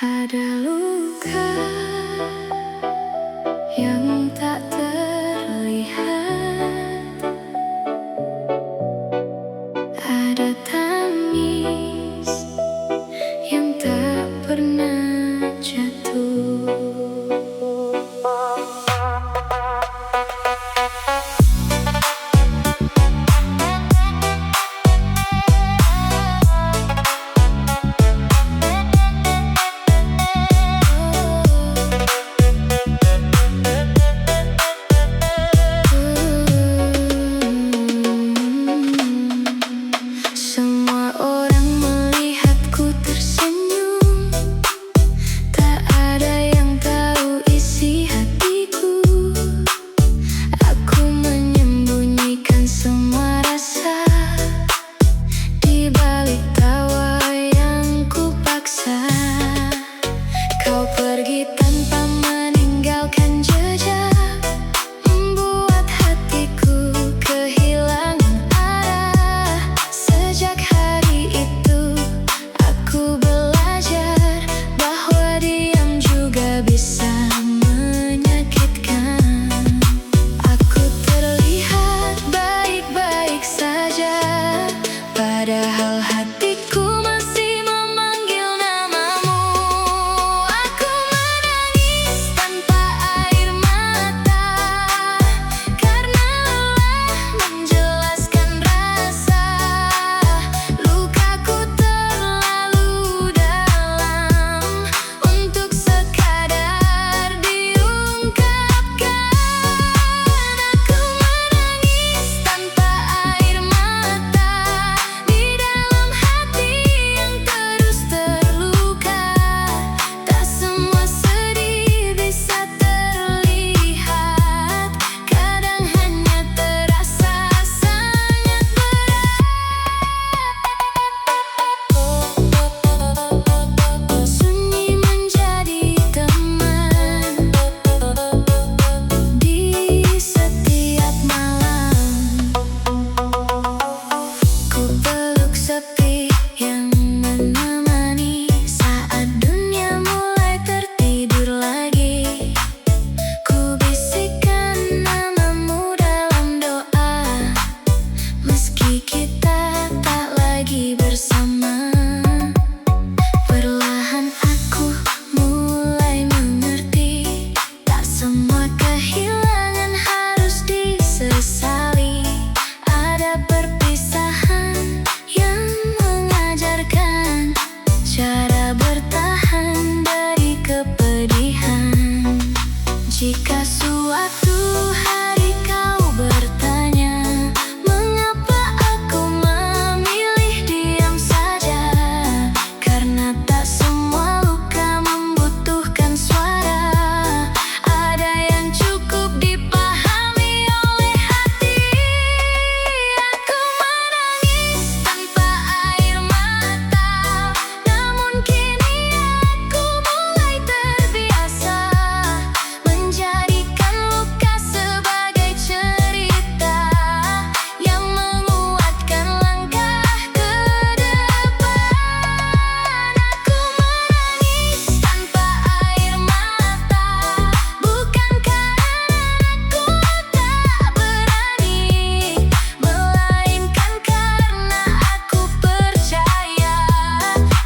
Ada luka yang tak terlihat, ada tangis yang tak pernah jatuh. Semua orang melihatku tersenyum, tak ada yang tahu isi hatiku. Aku menyembunyikan semua rasa di balik tawa yang kupaksa. Kau pergi tanpa meninggalkan jejak, membuat hatiku kehilangan arah. Sejak hari itu aku belajar bahwa diam juga bisa menyakitkan. Aku terlihat baik-baik saja, padahal hatiku masih memanggil namamu. Aku menangis tanpa air mata, karena lelah menjelaskan rasa. Lukaku terlalu dalam untuk sekadar diungkapkan. Aku menangis tanpa air mata, di dalam hati yang terus terluka. Tak semua sedih bisa terlihat, kadang hanya terasa sangat berat. Sunyi menjadi teman di setiap malam. Ku peluk sepi yang menemani saat dunia mulai tertidur lagi. Ku bisikkan namamu dalam doa, meski kita tak lagi bersama. Perlahan aku mulai mengerti, tak semua kehilangan harus disesali. Ada perpisahan yang mengajarkan cara bertahan dari kepedihan. Jika suatu hari kau bertanya mengapa aku memilih diam saja, karena tak semua luka membutuhkan suara. Ada yang cukup dipahami oleh hati. Aku menangis tanpa air mata, namun kini aku mulai terbiasa menjadikan luka sebagai cerita yang menguatkan langkah ke depan. Aku menangis tanpa air mata, bukan karena aku tak berani, melainkan karena aku percaya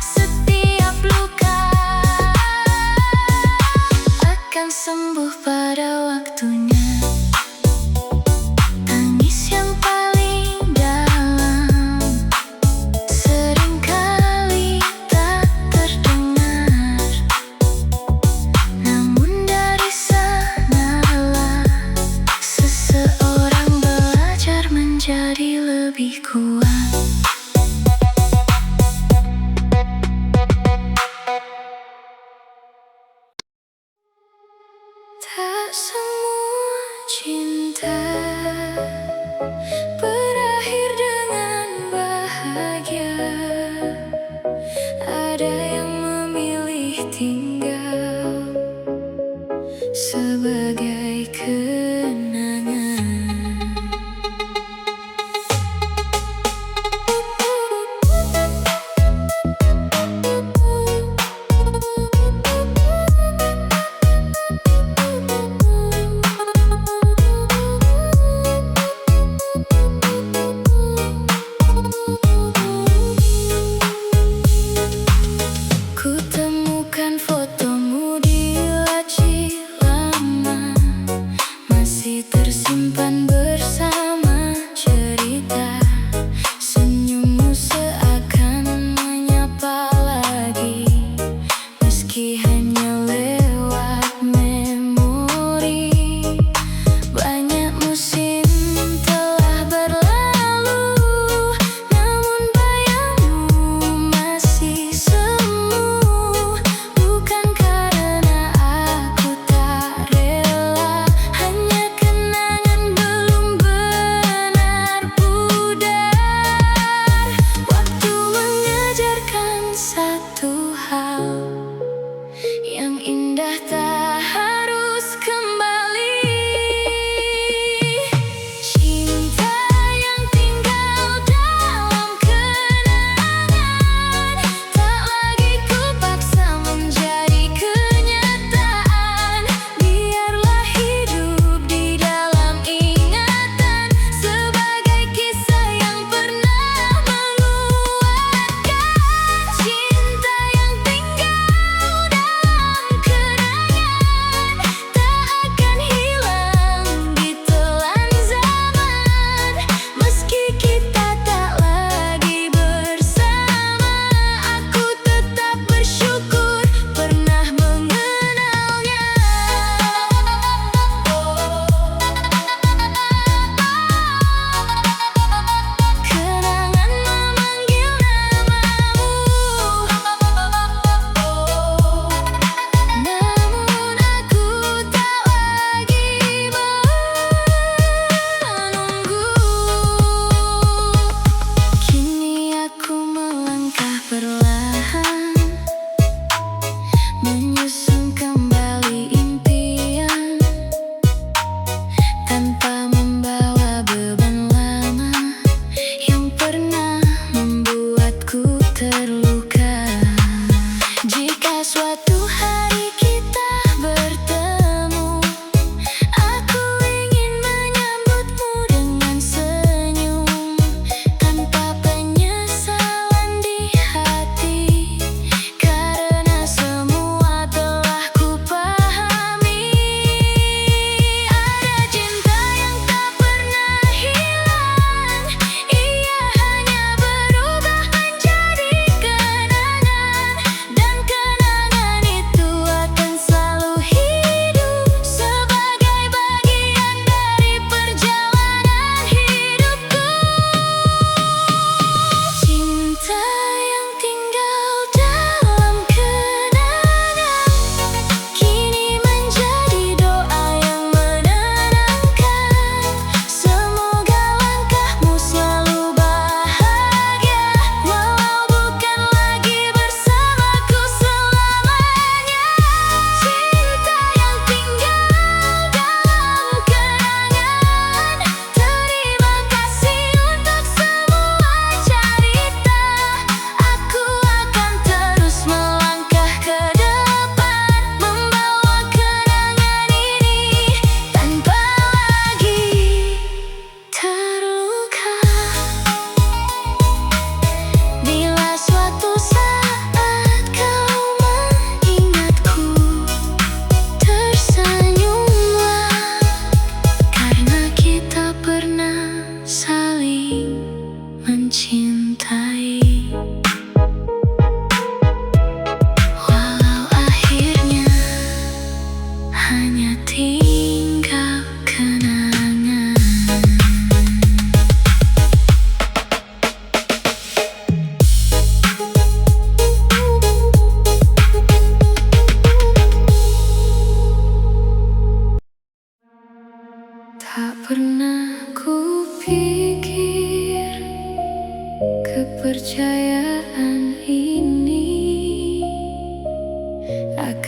setiap luka akan sembuh pada waktunya. Tangis yang paling dalam seringkali tak terdengar, namun dari sanalah seseorang belajar menjadi lebih kuat. Tak semua cinta berakhir dengan bahagia. Ada yang memilih tinggal sebagai kenangan.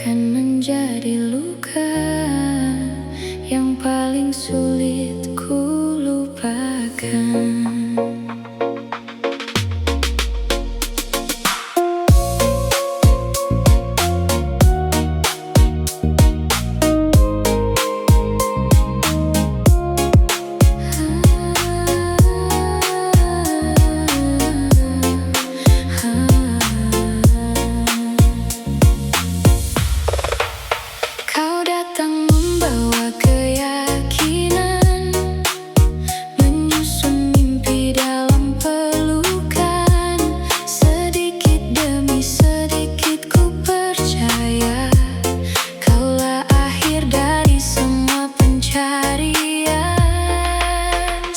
akan menjadi luka yang paling sulit ku lupakan. Kau datang membawa keyakinan, menyusun mimpi dalam pelukan. Sedikit demi sedikit ku percaya, kaulah akhir dari semua pencarian.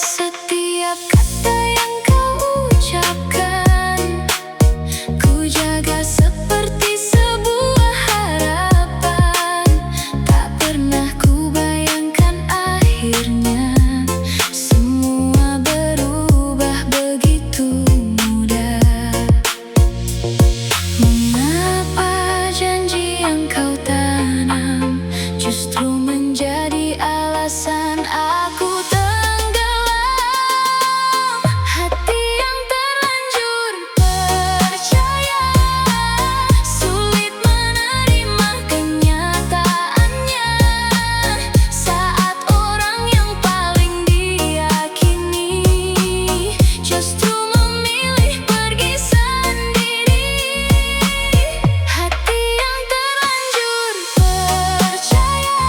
Setiap kata yang kau ucapkan, ku jaga seperti sebuah harapan. Tak pernah ku bayangkan akhirnya semua berubah begitu mudah. Mengapa janji yang kau tanam justru menjadi alasan aku tenggelam? Hati yang terlanjur percaya sulit menerima kenyataannya, saat orang yang paling diyakini justru memilih pergi sendiri. Hati yang terlanjur percaya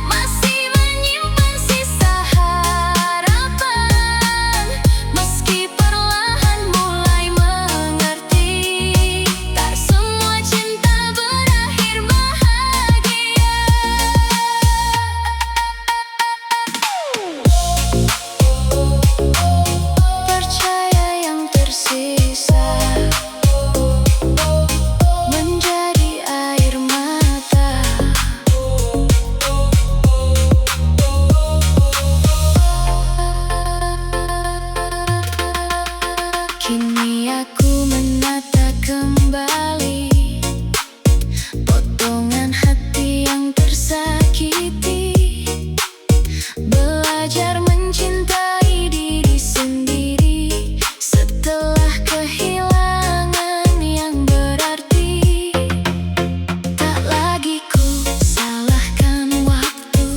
masih menyimpan sisa harapan, meski perlahan mulai mengerti tak semua cinta berakhir bahagia. Percaya yang tersisa menjadi air mata. Kini aku menata kembali potongan hati yang tersakiti, belajar mencintai diri sendiri setelah kehilangan yang berarti. Tak lagi ku salahkan waktu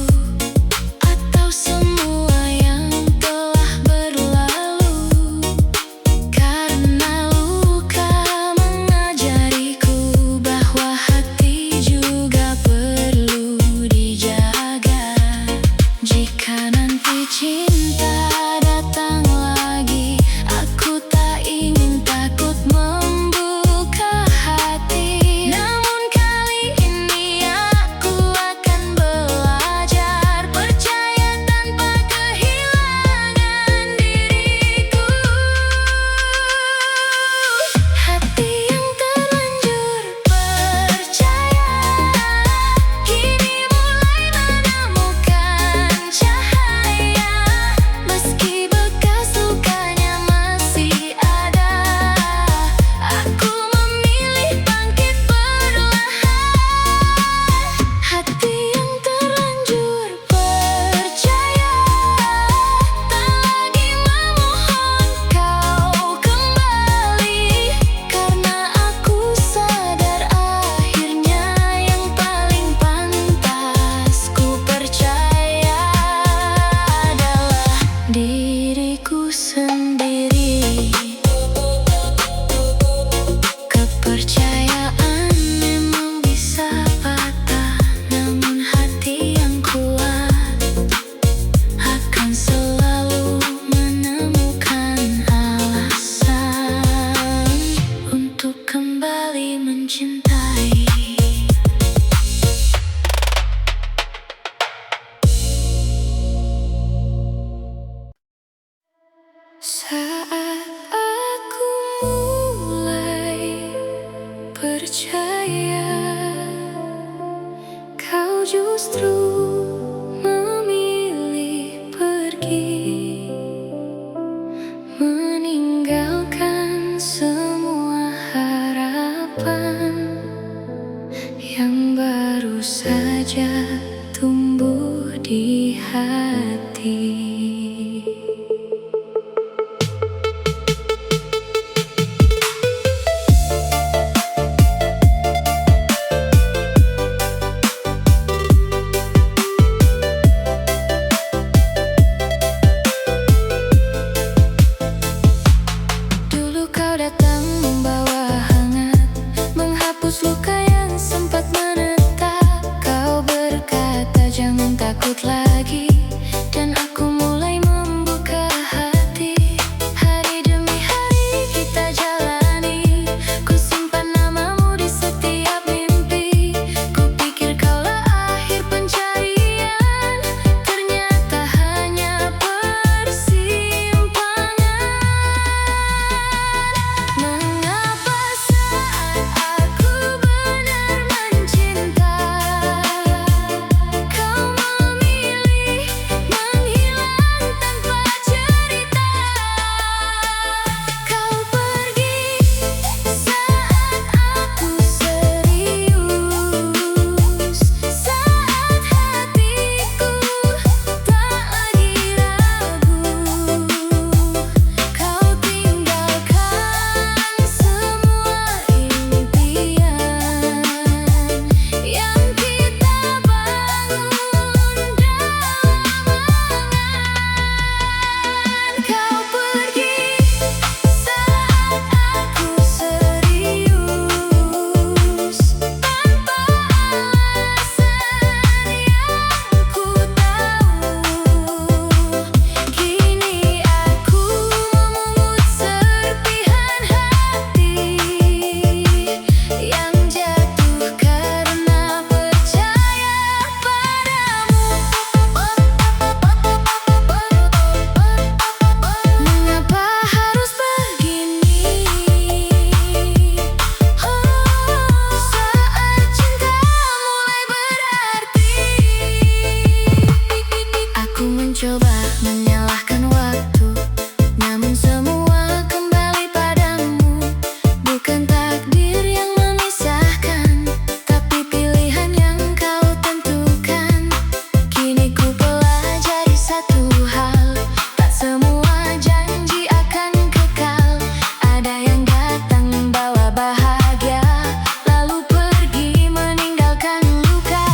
atau semua yang telah berlalu, karena luka mengajariku bahwa hati juga perlu dijaga. Jika nanti cinta datang lagi, aku tak ingin takut membuka hati. Namun kali ini aku akan belajar percaya tanpa kehilangan diriku. Hati yang terlanjur percaya kini mulai menemukan cahaya, meski bekas lukanya masih ada. Aku memilih bangkit perlahan. Hati yang terlanjur percaya tak lagi memohon kau kembali, karena aku sadar akhirnya yang paling pantas ku percaya adalah diriku sendiri. Kepercayaan memang bisa patah, namun hati yang kuat akan selalu menemukan alasan untuk kembali mencintai. Saat aku mulai percaya, kau justru memilih pergi, meninggalkan semua harapan yang hati. Dulu kau datang membawa hangat, menghapus luka yang sempat menetap. Kau berkata jangan takut lagi, dan aku mulai membuka hati. Hari demi hari kita jalani, ku simpan namamu di setiap mimpi. Ku pikir kaulah akhir pencarian, ternyata hanya persimpangan. Mengapa saat aku benar mencinta, kau memilih menghilang tanpa cerita? Kau pergi saat aku serius, saat hatiku tak lagi ragu. Kau tinggalkan semua impian yang kita bangun dalam angan. Kau pergi saat aku serius, tanpa alasan yang ku tahu. Kini aku memungut serpihan hati yang jatuh karena percaya padamu. Mengapa harus begini? Saat cinta mulai berarti, aku mencoba menyalahkan waktu, namun semua kembali padamu. Bukan takdir yang memisahkan, tapi pilihan yang kau tentukan. Kini ku pelajari satu hal, tak semua janji akan kekal. Ada yang datang membawa bahagia, lalu pergi meninggalkan luka.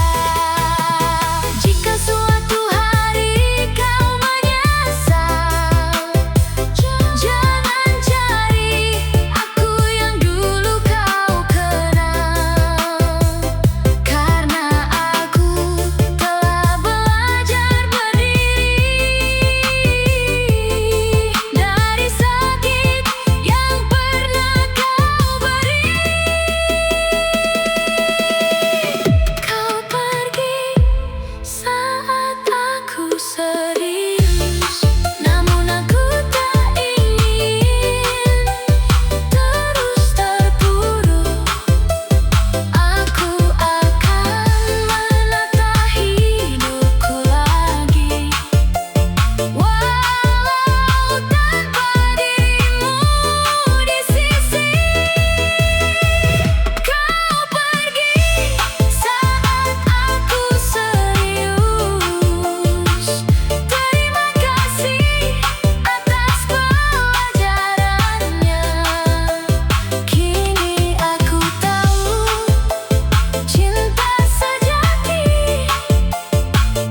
Jika suatu hari kau menyesal, jangan cari aku yang dulu kau kenal. Karena aku telah belajar berdiri dari sakit yang pernah kau beri. Kau pergi saat aku serius, namun aku tak ingin terus terpuruk. Aku akan menata hidupku lagi, walau tanpa dirimu di sisi. Kau pergi saat aku serius. Terima kasih atas pelajarannya. Kini aku tahu cinta sejati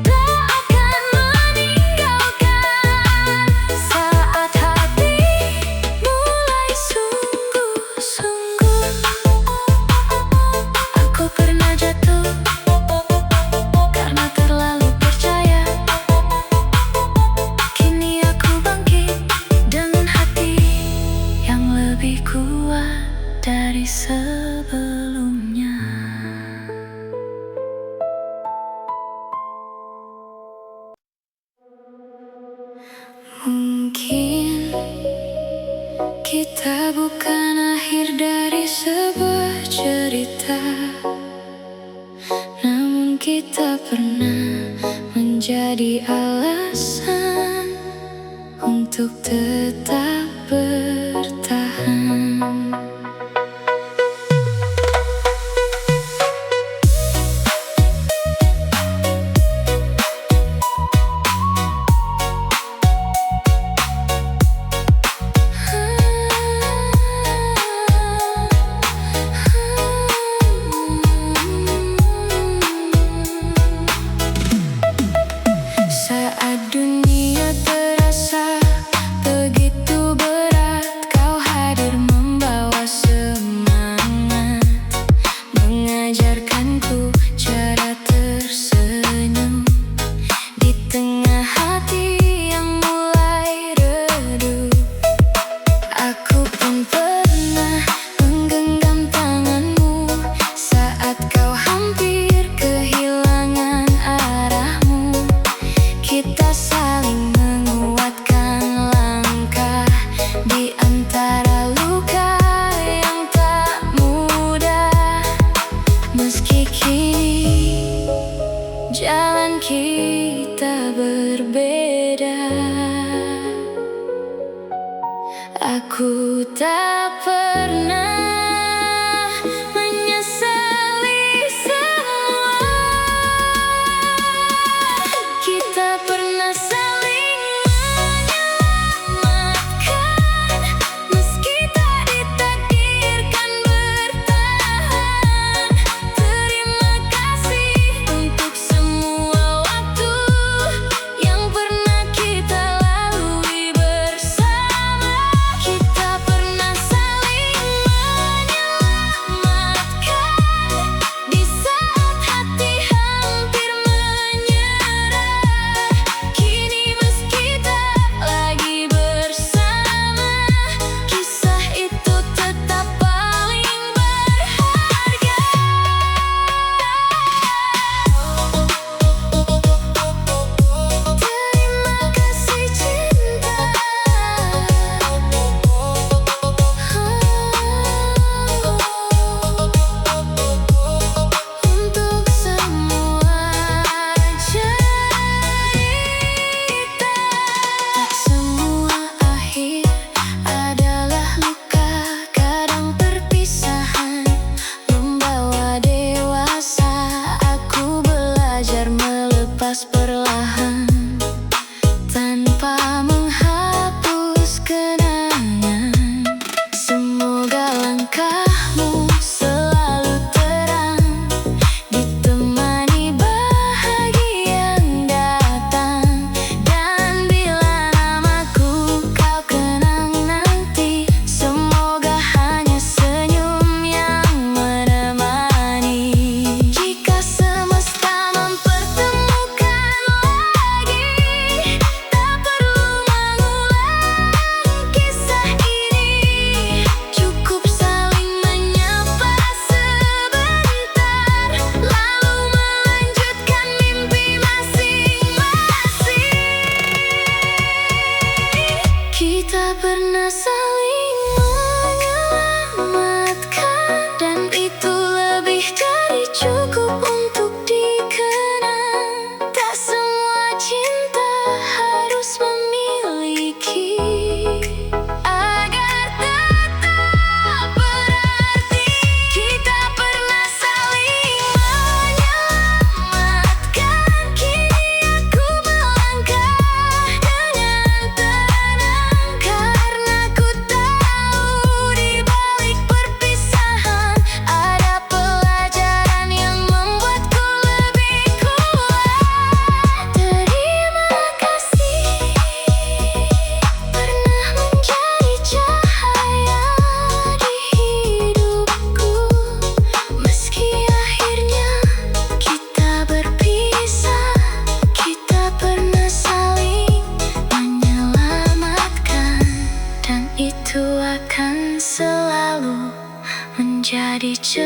tak akan meninggalkan. Saat hati mulai sungguh-sungguh, aku pernah jatuh karena terlalu percaya. Kini aku bangkit dengan hati yang lebih kuat dari sebelumnya. Mungkin kita bukan akhir dari sebuah cerita, namun kita pernah menjadi alasan untuk tetap bertahan.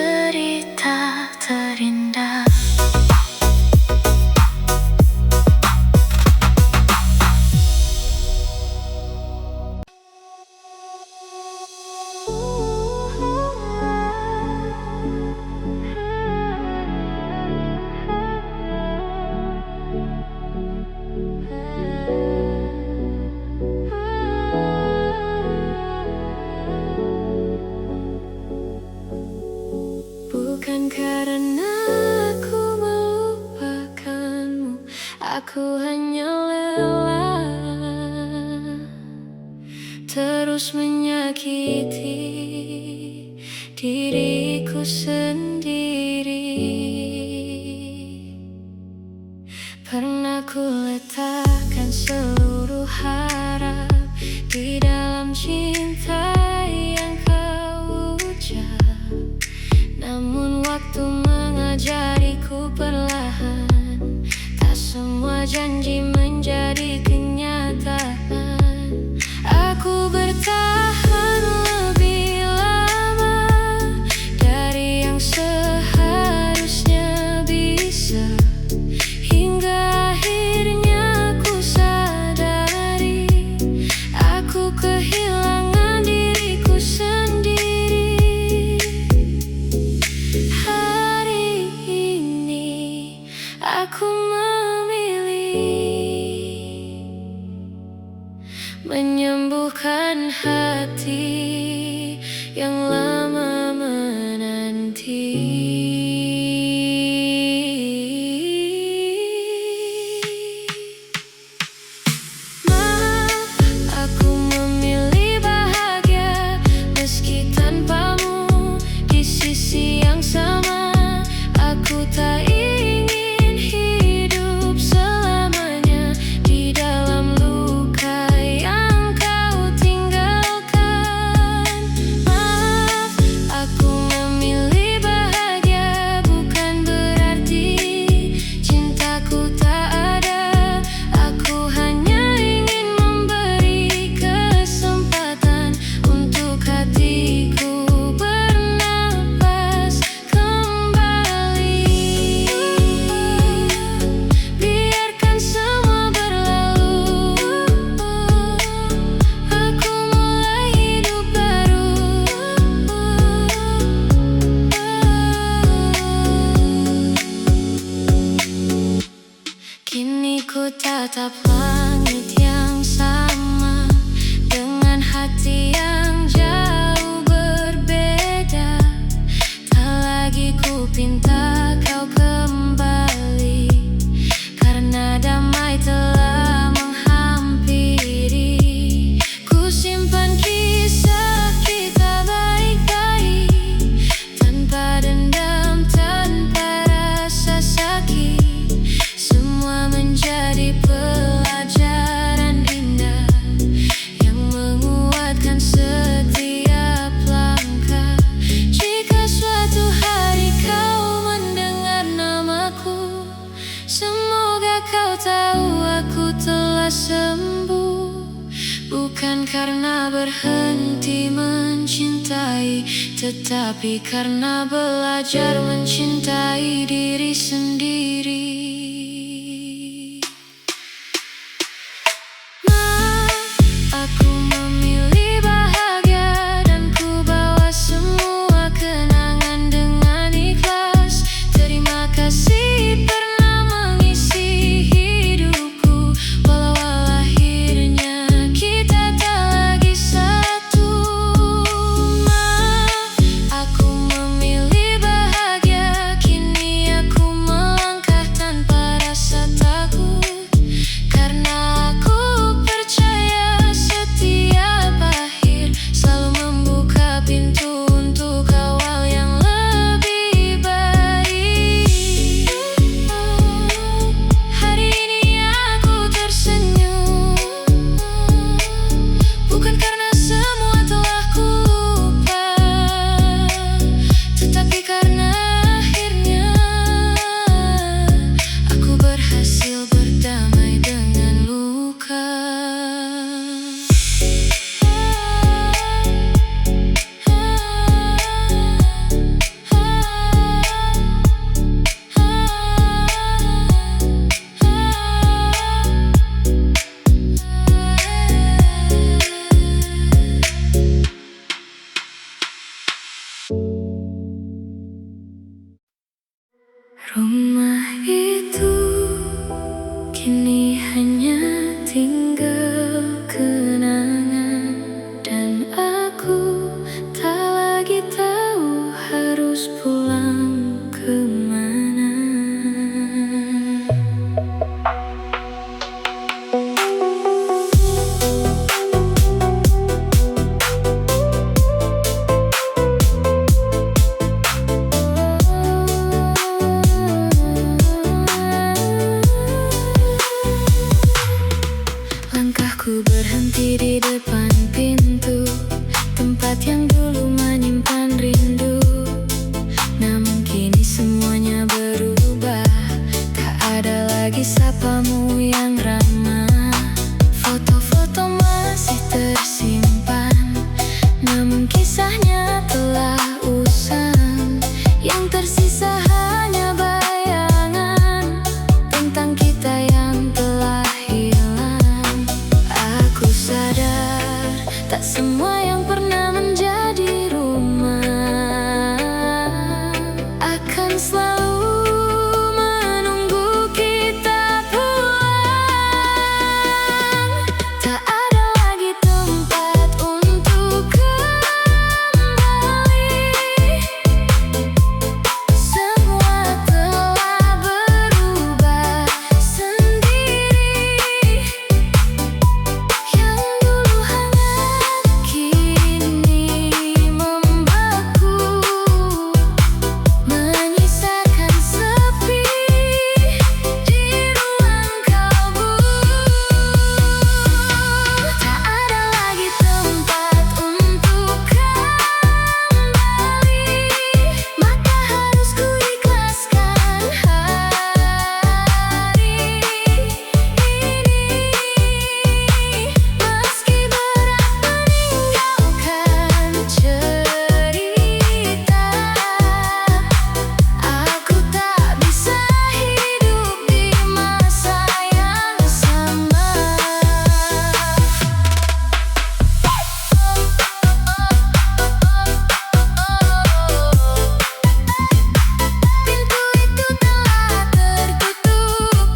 cerita terindah. Bukan karena aku melupakanmu, aku hanya lelah terus menyakiti diriku sendiri. Pernah ku letakkan seluruh harap di dalam cinta yang kau ucap, namun waktu mengajariku perlahan, tak semua janji menjadi kenyataan. Aku bertahan lebih lama dari yang seharusnya bisa, hingga akhirnya ku sadari aku kehilangan diriku sendiri. Hari ini aku memilih menyembuhkan hati yang lama menanti. Maaf, aku memilih bahagia meski tanpamu di sisi yang sama. Aku tak ingin hidup selamanya di dalam luka yang kau tinggalkan. Maaf, aku memilih bahagia bukan berarti cintaku tak ada. Aku hanya ingin memberi kesempatan untuk hatiku bernapas kembali. Biarkan semua berlalu, aku mulai hidup baru. Kini ku tatap langit yang sama dengan hati yang jauh berbeda. Tak lagi ku pinta kau kembali, karena damai telah menghampiri. Ku simpan kisah kita baik-baik, tanpa dendam, tanpa rasa sakit. Semua menjadi pelajaran indah yang menguatkan setiap langkah. Jika suatu hari kau mendengar namaku, semoga kau tahu aku telah sembuh. Bukan karena berhenti mencintai, tetapi karena belajar mencintai diri sendiri. Maaf, aku memilih bahagia dan ku bawa semua kenangan dengan ikhlas. Terima kasih pernah mengisi hidupku, walau akhirnya kita tak lagi satu. Maaf, aku memilih bahagia, kini aku melangkah Rumah itu kini hanya tinggal kenangan, dan aku tak lagi tahu harus pulang kemana. Langkahku berhenti di depan pintu tempat yang dulu menyimpan rindu. Namun kini semuanya berubah, tak ada lagi sapamu yang ramah. Foto-foto masih tersimpan, namun kisahnya telah usang. Yang tersisa hanya bayangan tentang kita yang telah hilang. Aku sadar tak semua yang pernah menjadi rumah akan selalu menunggu kita pulang. Tak ada lagi tempat untuk kembali, semua telah berubah sendiri. Yang dulu hangat kini membeku, menyisakan sepi di ruang kalbu. Tak ada lagi tempat untuk kembali, maka harus ku ikhlaskan hari ini. Meski berat meninggalkan cerita, aku tak bisa hidup di masa yang sama. Pintu itu telah tertutup,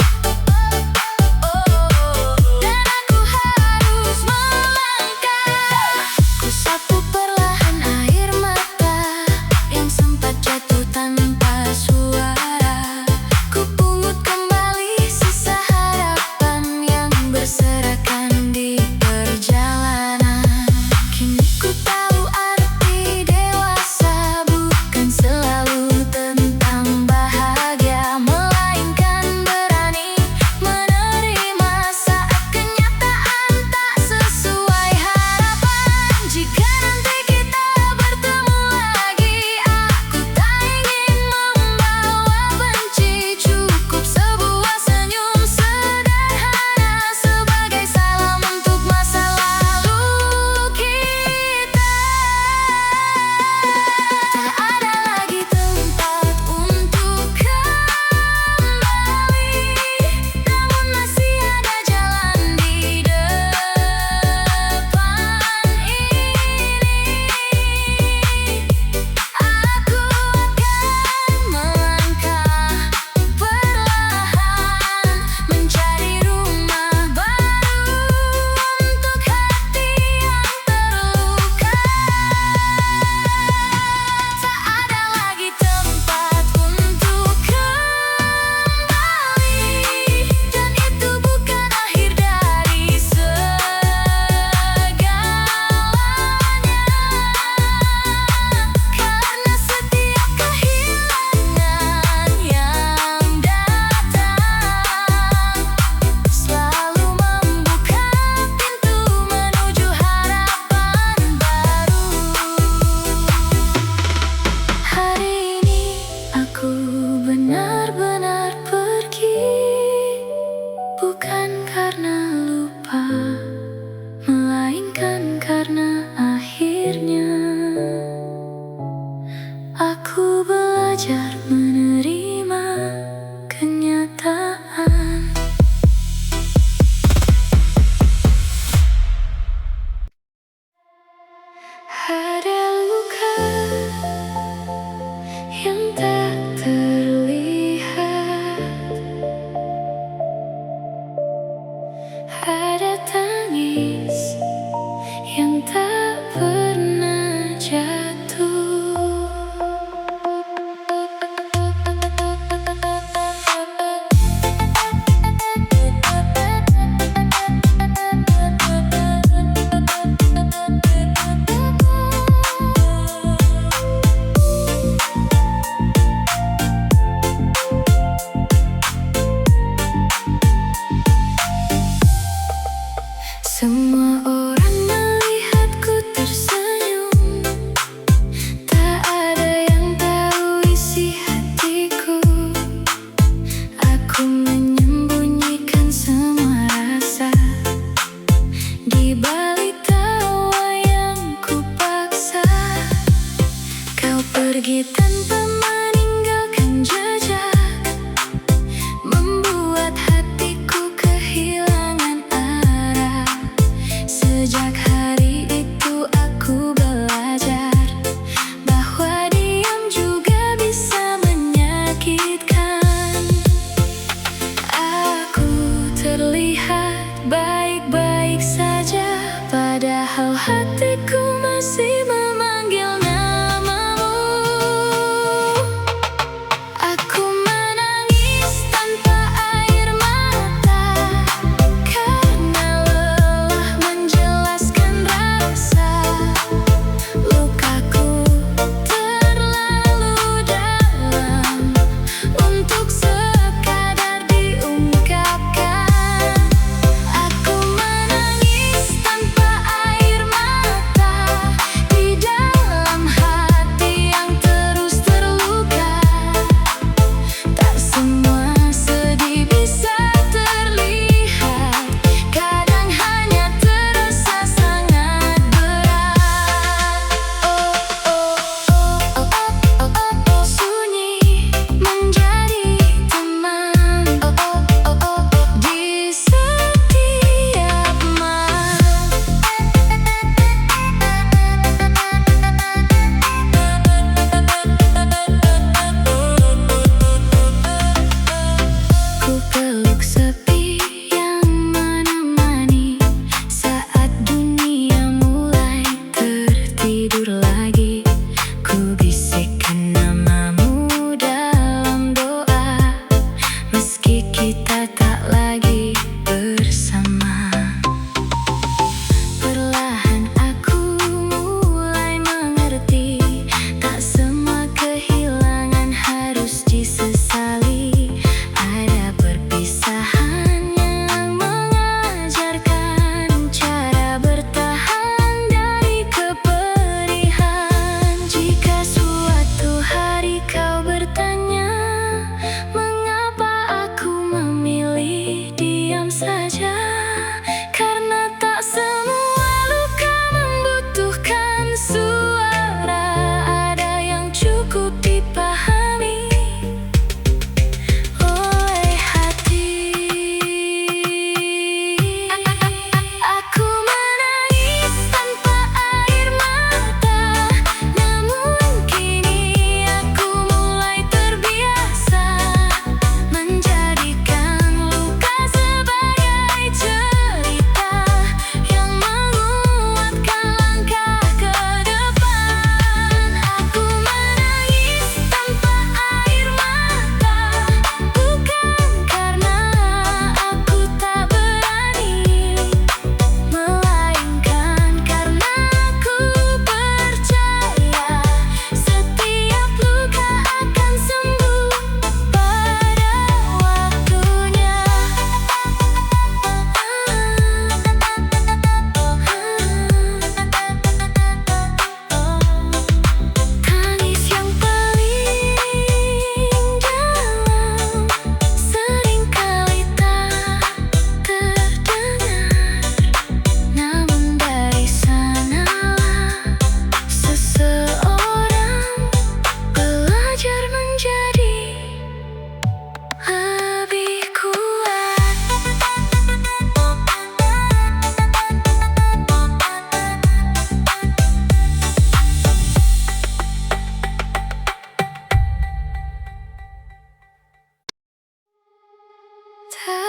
dan aku harus melangkah. Ku sapu perlahan air mata yang sempat jatuh tanpa suara. Ku pungut kembali sisa harapan yang berserakan di perjalanan. Kini ku tahu arti dewasa bukan selalu tentang bahagia, melainkan berani menerima saat kenyataan tak sesuai harapan. Jika nanti kita bertemu lagi, aku tak ingin membawa benci. Cukup sebuah senyum sederhana sebagai salam untuk masa lalu kita. Tak ada lagi tempat untuk kembali, namun masih ada jalan di depan ini. Aku akan melangkah perlahan mencari rumah baru untuk hati yang terluka. Tak ada lagi tempat untuk kembali, dan itu bukan akhir dari segalanya. Karena setiap kehilangan yang datang selalu membuka pintu menuju harapan baru. Hari ini aku benar-benar pergi, bukan karena lupa, melainkan karena akhirnya aku belajar menerima kenyataan. Ada luka yang tak terlihat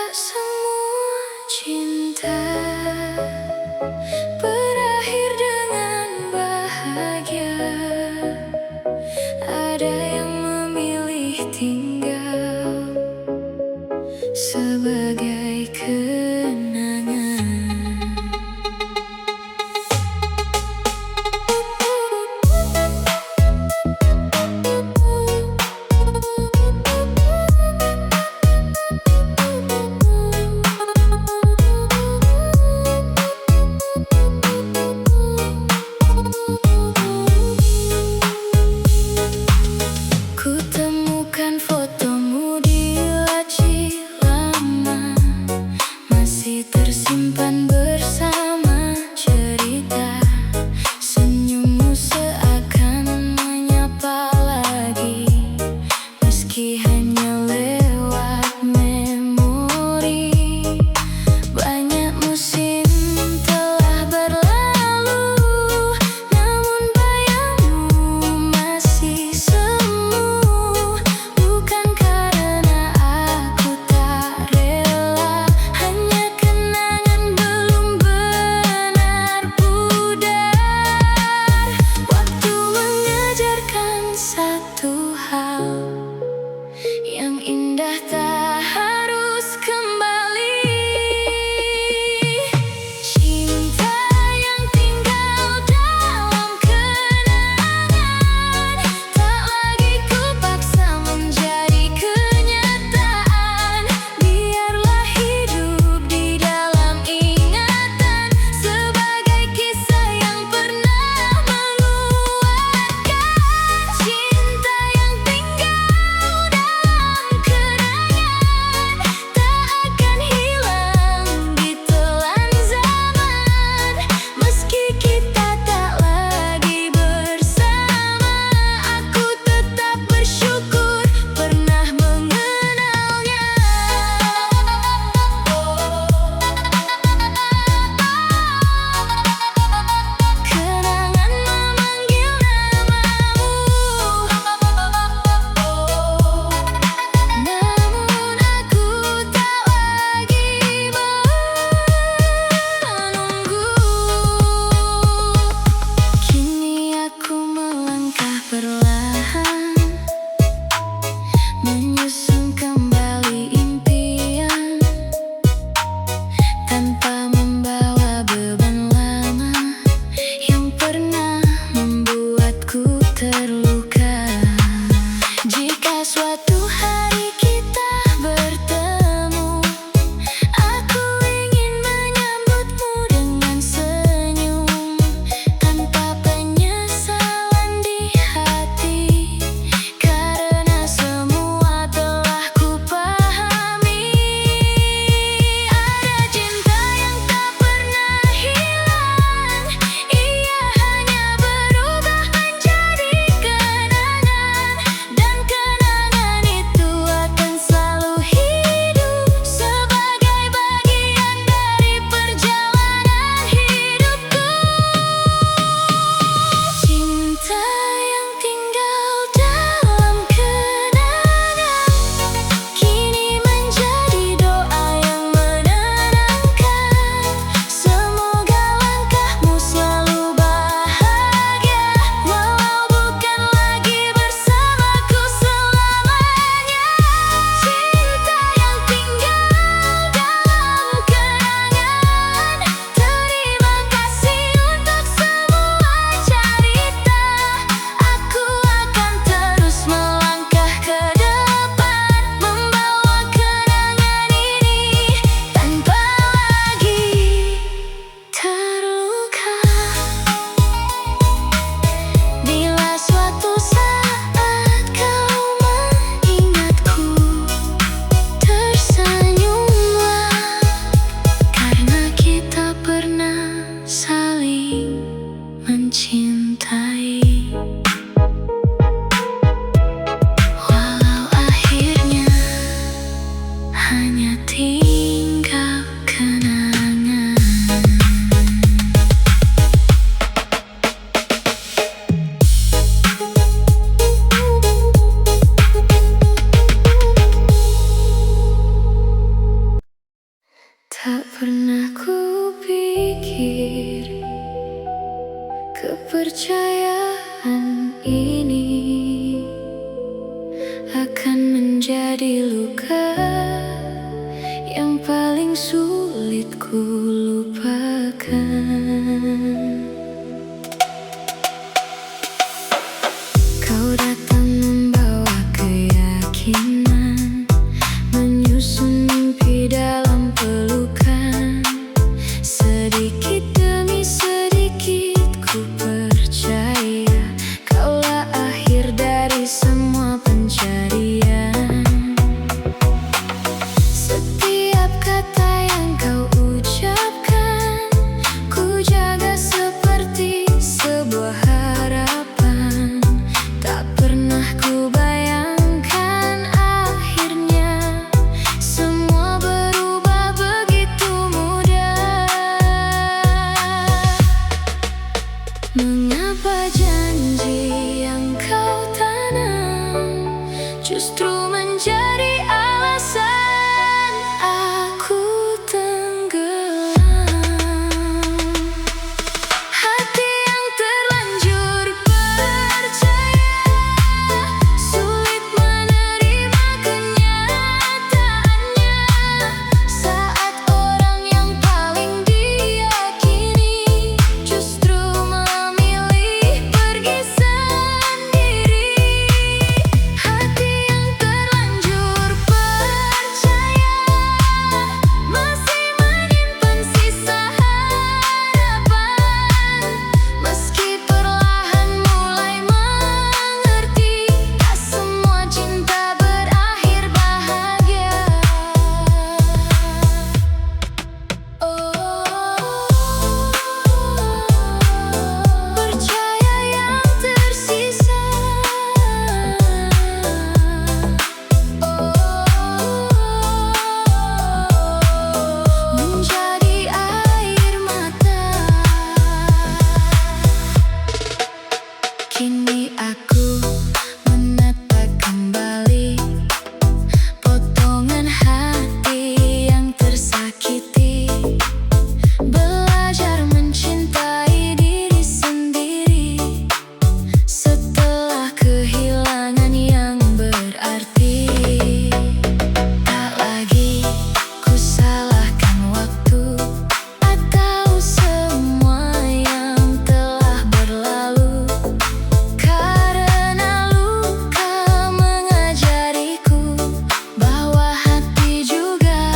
tak semua cinta berakhir dengan bahagia. Ada yang memilih tinggal sebagai kenangan. Kutemukan fotomu di laci lama, masih tersimpan bersama cerita. Senyummu seakan menyapa lagi, meski hanya lewat memori. Banyak musim telah berlalu, namun bayangmu masih semu. Bukan karena aku tak rela, hanya kenangan belum benar pudar. Waktu mengajarkan satu hal, akan menjadi luka yang paling sulit ku lupakan. Kau datang membawa keyakinan, menyusun mimpi dalam pelukan. Sedikit demi sedikit ku percaya kaulah akhir dari semua pencarian. Setiap kata yang kau ucapkan ku jaga seperti sebuah harapan. Tak pernah ku bayangkan akhirnya semua berubah begitu mudah. Mengapa janji yang kau tanam justru menjadi alasan aku tenggelam? Hati yang terlanjur percaya sulit menerima kenyataannya. Saat orang yang paling diyakini justru memilih pergi sendiri. Hati yang terlanjur percaya masih menyimpan sisa harapan. Meski perlahan mulai mengerti, tak semua cinta berakhir bahagia. Percaya yang tersisa menjadi air mata. Kini aku menata kembali potongan hati yang tersakiti, belajar mencintai diri sendiri setelah kehilangan yang berarti. Tak lagi ku salahkan waktu atau semua yang telah berlalu, karena luka mengajariku bahwa hati juga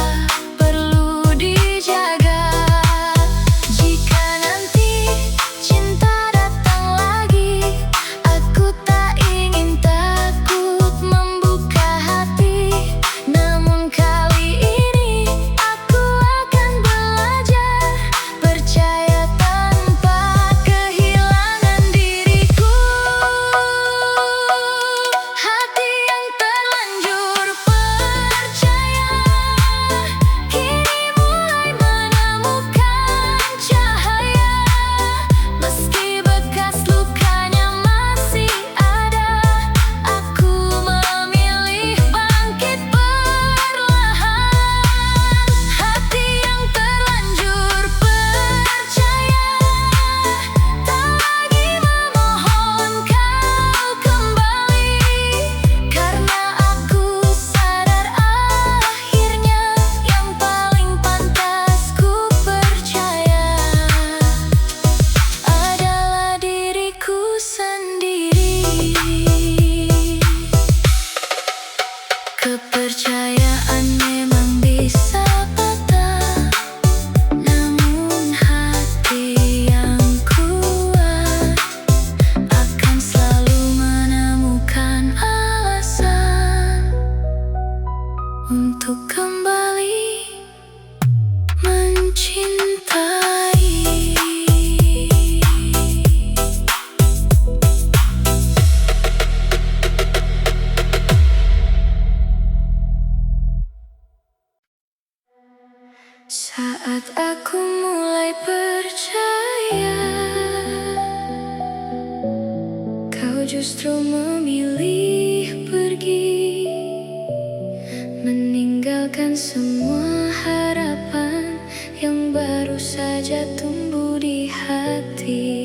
perlu dijaga. Jika nanti cinta datang lagi, aku tak ingin takut membuka hati. Namun kali ini aku akan belajar percaya tanpa kehilangan diriku. Hati yang terlanjur percaya kini mulai menemukan cahaya. Meski bekas lukanya masih ada, aku memilih bangkit perlahan. Hati yang terlanjur percaya tak lagi memohon kau kembali, karena aku sadar akhirnya yang paling pantas ku percaya adalah diriku sendiri. Kepercayaan memang bisa patah, namun hati yang kuat akan selalu menemukan alasan untuk kembali mencintai. Saat aku mulai percaya, kau justru memilih pergi, meninggalkan semua harapan yang baru saja tumbuh di hati.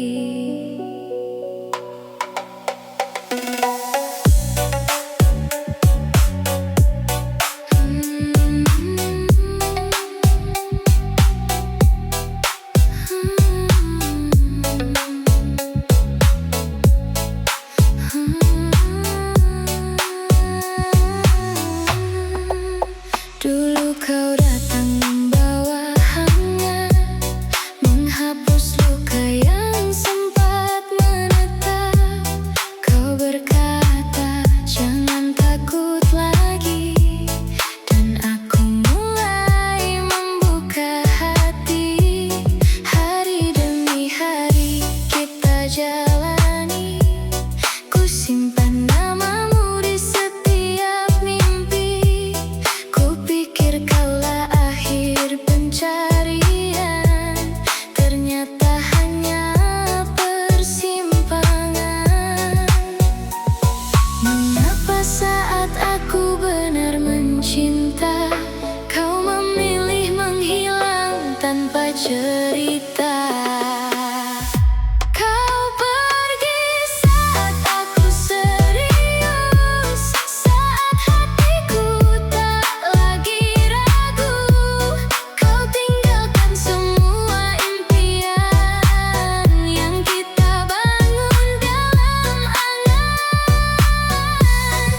cerita. Kau pergi saat aku serius, saat hatiku tak lagi ragu. Kau tinggalkan semua impian yang kita bangun dalam angan.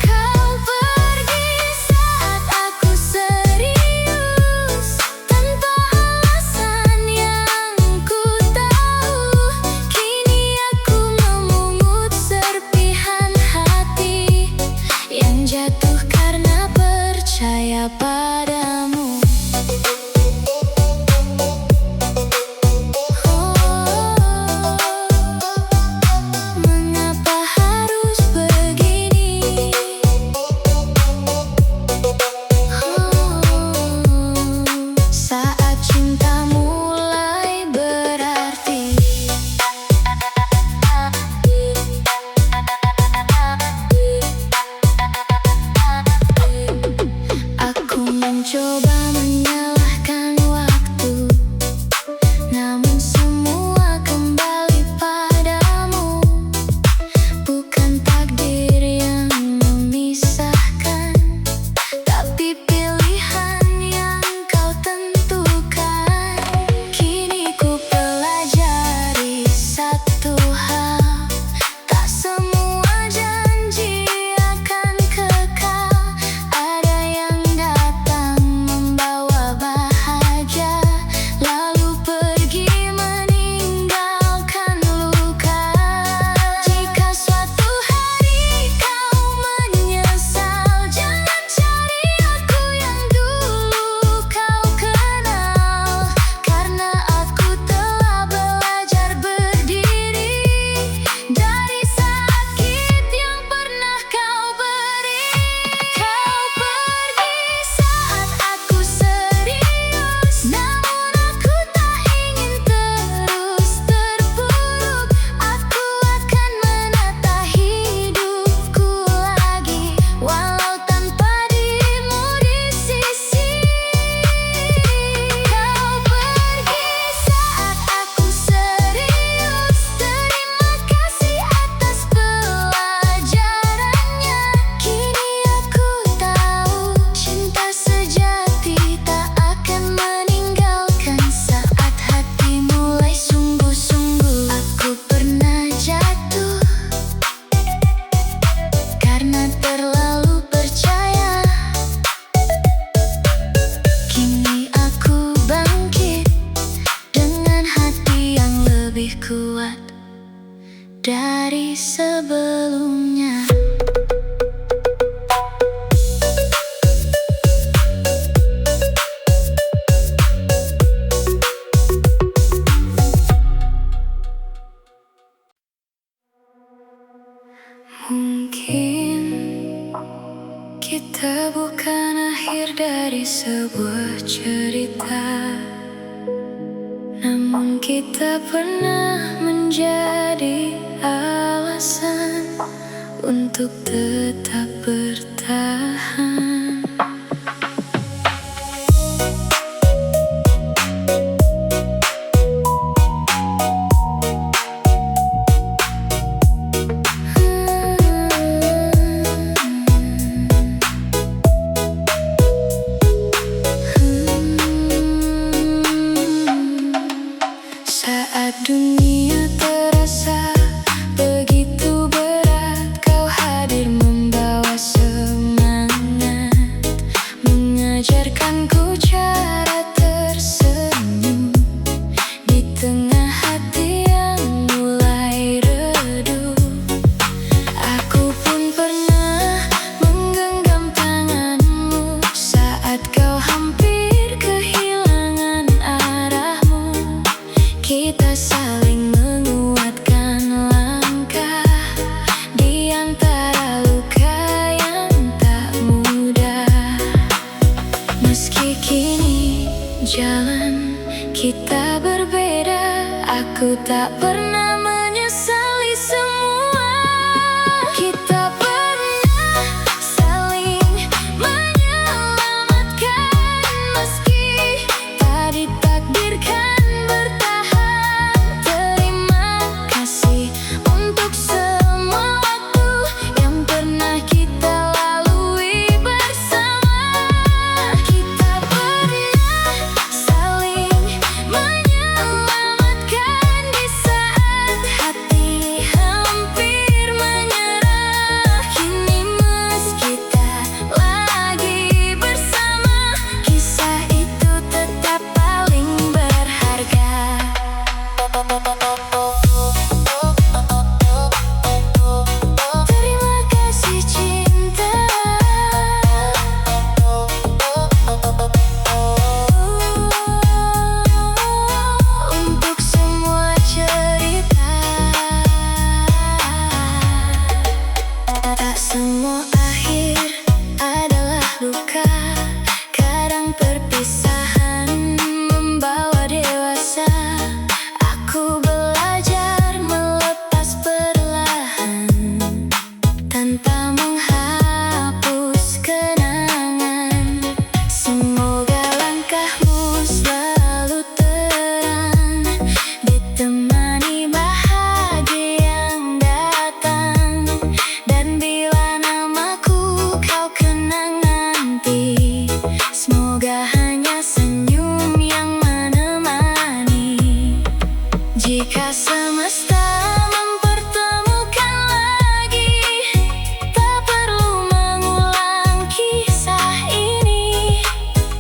Kau pergi saat aku serius, tanpa alasan yang ku tahu. Kini aku memungut serpihan hati yang jatuh karena percaya padamu. Mengapa harus begini? Saat cinta mulai berarti, aku mencoba menyalahkan waktu, namun semua kembali padamu. Bukan takdir yang memisahkan, tapi pilihan yang kau tentukan. Kini ku pelajari satu hal, tak semua janji akan kekal. Ada yang datang membawa bahagia, lalu pergi meninggalkan luka. Jika suatu hari kau menyesal, jangan cari aku yang dulu kau kenal. Karena aku telah belajar berdiri dari sakit yang pernah kau beri. Kau pergi saat aku serius, namun aku tak ingin terus terpuruk. Aku akan menata hidupku lagi, walau tanpa dirimu di sisi. Kau pergi saat aku serius, terima kasih atas pelajarannya. Kini aku tahu cinta sejati tak akan meninggalkan. Saat hati mulai sungguh-sungguh, aku pernah jatuh karena terlalu percaya. Kini aku bangkit dengan hati yang lebih kuat dari sebelumnya. Mungkin kita bukan akhir dari sebuah cerita, namun kita pernah menjadi alasan untuk tetap bertahan. Saat dunia terasa begitu berat, kau hadir membawa semangat, mengajarkanku cara tersenyum di tengah hati yang mulai redup. Aku pun pernah menggenggam tanganmu saat kau hampir kehilangan arahmu. Kita saling menguatkan langkah di antara luka yang tak mudah. Meski kini jalan kita berbeda, aku tak pernah menyesali semua. Kita pernah saling menyelamatkan, meski tak ditakdirkan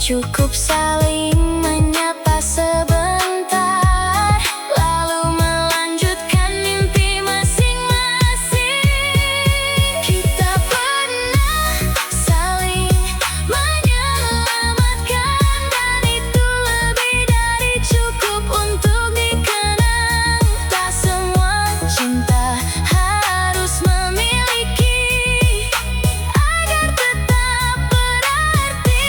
Cukup saling menyapa sebentar, lalu melanjutkan mimpi masing-masing. Kita pernah saling menyelamatkan, dan itu lebih dari cukup untuk dikenang. Tak semua cinta harus memiliki agar tetap berarti.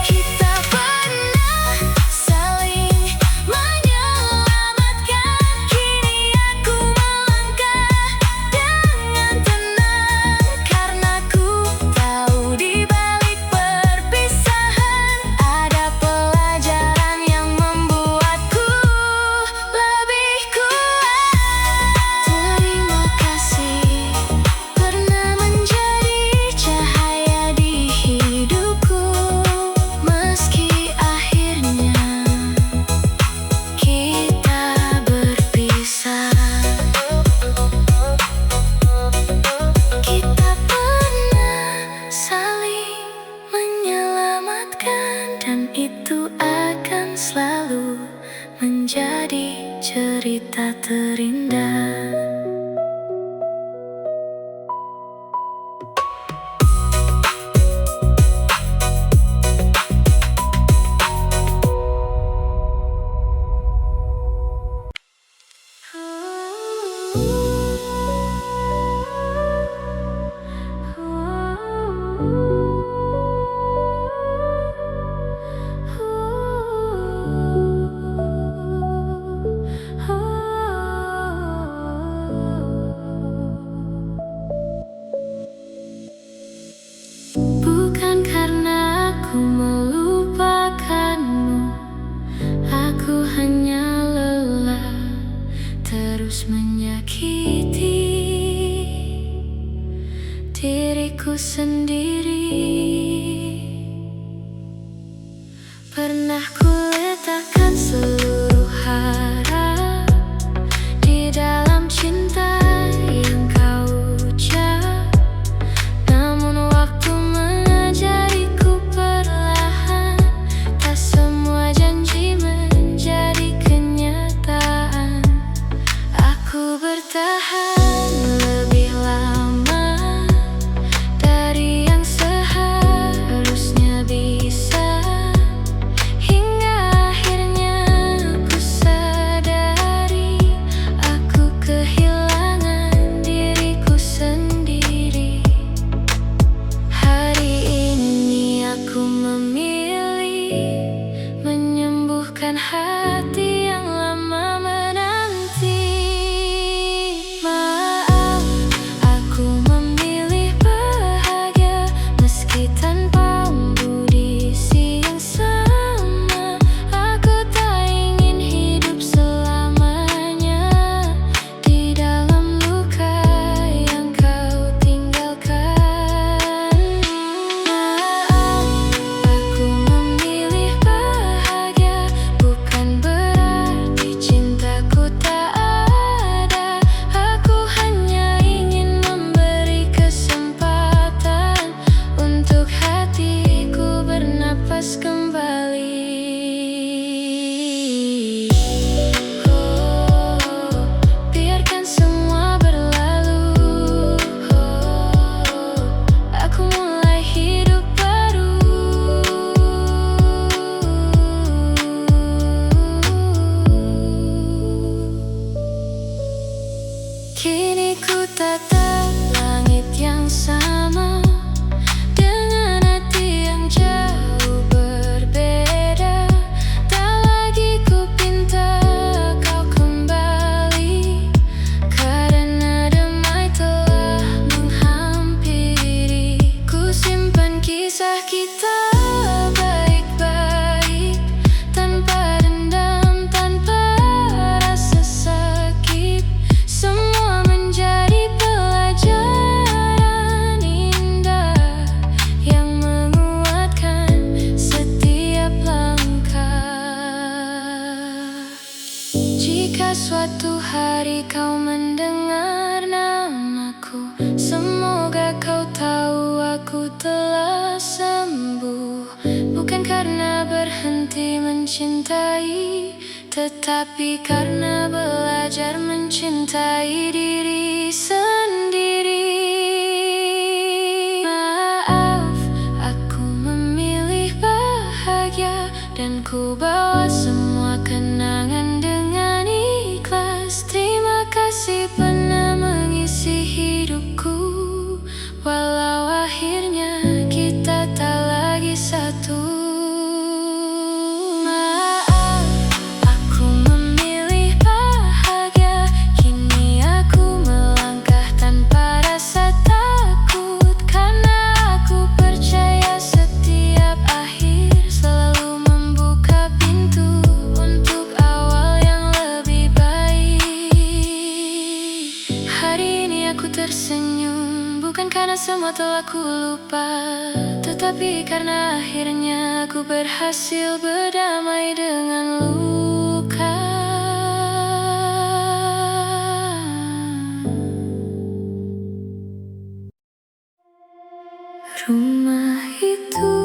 Kita pernah saling menyelamatkan, kini aku melangkah dengan tenang, karena ku tahu di balik perpisahan ada pelajaran yang membuatku lebih kuat. Terima kasih pernah menjadi cahaya di hidupku, meski akhirnya kita berpisah. Kita pernah saling menyelamatkan, dan itu akan selalu menjadi cerita terindah. Bukan karena aku melupakanmu, aku hanya lelah terus menyakiti diriku sendiri. Pernah ku letakkan seluruh harap di dalam cinta yang kau ucap, namun waktu mengajariku perlahan, tak semua janji menjadi kenyataan. Aku bertahan lebih lama dari yang seharusnya bisa, hingga akhirnya aku sadari aku kehilangan diriku sendiri. Hari ini aku memilih menyembuhkan hati yang lama menanti. Maaf, aku memilih bahagia meski tanpamu di sisi yang sama. Aku tak ingin hidup selamanya di dalam luka yang kau tinggalkan. Maaf, aku memilih bahagia, bukan berarti cintaku tak ada. Aku hanya ingin memberi kesempatan untuk hatiku bernapas kembali. Biarkan semua berlalu, aku mulai hidup baru. Kini ku tatap langit yang sama dengan hati yang jauh berbeda. Tak lagi ku pinta kau kembali, karena damai telah menghampiri. Ku simpan kisah kita baik-baik, tanpa dendam, tanpa rasa sakit. Semua menjadi pelajaran indah yang menguatkan setiap langkah. Jika suatu hari kau mendengar namaku, semoga kau tahu aku telah sembuh. Bukan karena tetapi karena belajar mencintai diri sendiri. Maaf, aku memilih bahagia dan ku bawa semua kenangan dengan ikhlas. Terima kasih pernah mengisi hidupku, walau akhirnya kita tak lagi satu. Tersenyum bukan karena semua telah ku lupa, tetapi karena akhirnya aku berhasil berdamai dengan luka. Rumah itu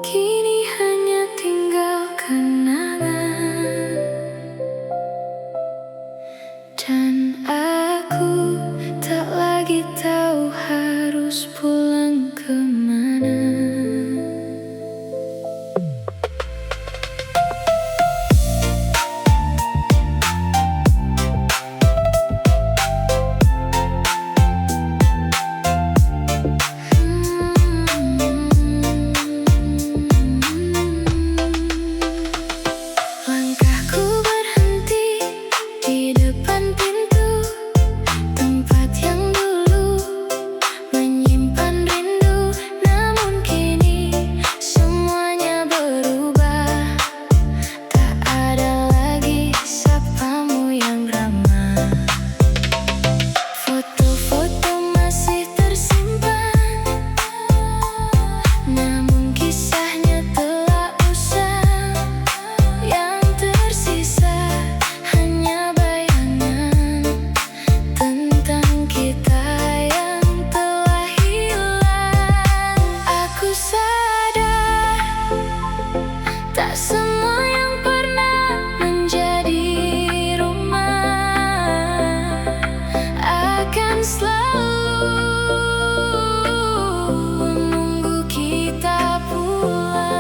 kini hanya tinggal kenangan, dan aku tak lagi tahu harus pulang kemana. Langkahku berhenti di depan pintu tempat yang dulu menyimpan rindu, namun kini semuanya berubah. Tak ada lagi sapamu yang ramah. Foto-foto masih tersimpan, namun kisahnya telah usang. Yang tersisa hanya bayangan tentang kita yang telah hilang. Aku sadar tak semua yang pernah menjadi rumah akan selalu menunggu kita pulang.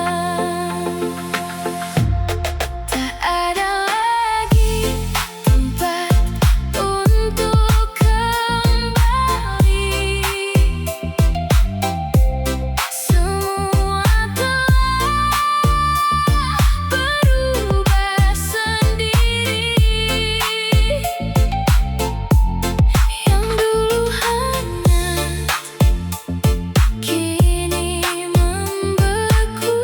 Tak ada lagi tempat untuk kembali. Semua telah berubah sendiri. Yang dulu hangat kini membeku,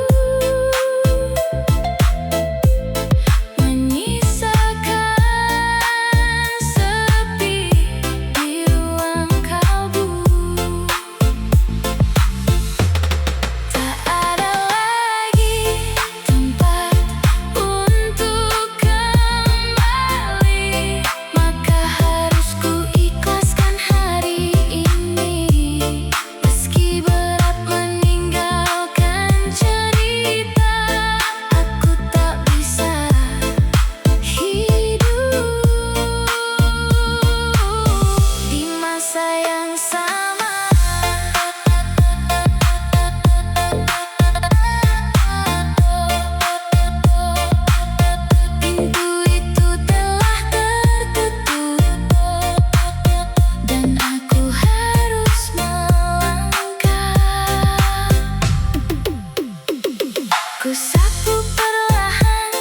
menyisakan sepi di ruang kalbu. Tak ada lagi tempat untuk kembali, maka harus ku ikhlaskan hari ini. Meski berat meninggalkan cerita, aku tak bisa hidup di masa yang sama. Pintu itu telah tertutup dan aku harus melangkah. Ku sapu perlahan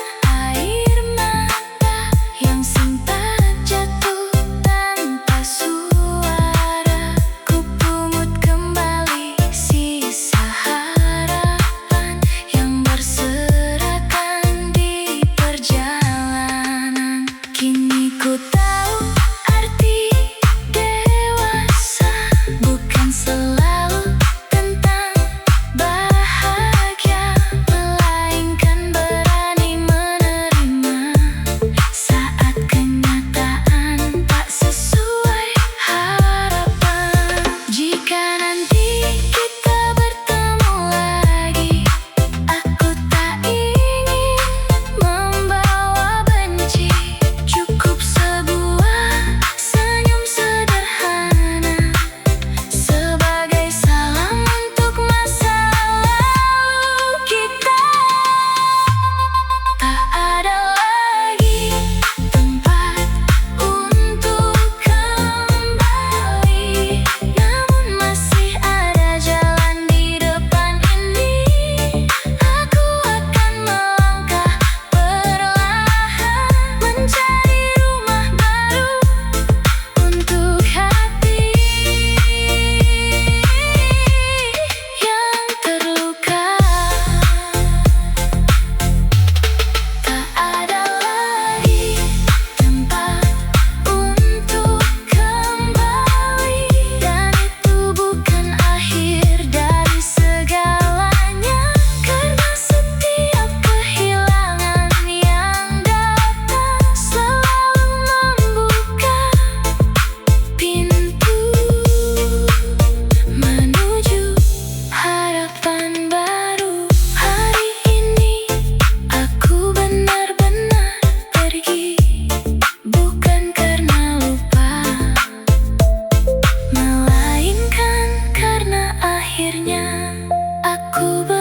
air mata yang sempat jatuh tanpa suara. Ku pungut kembali sisa harapan yang berserakan di perjalanan. Kini ku tahu arti dewasa bukan selalu tentang bahagia, melainkan Ku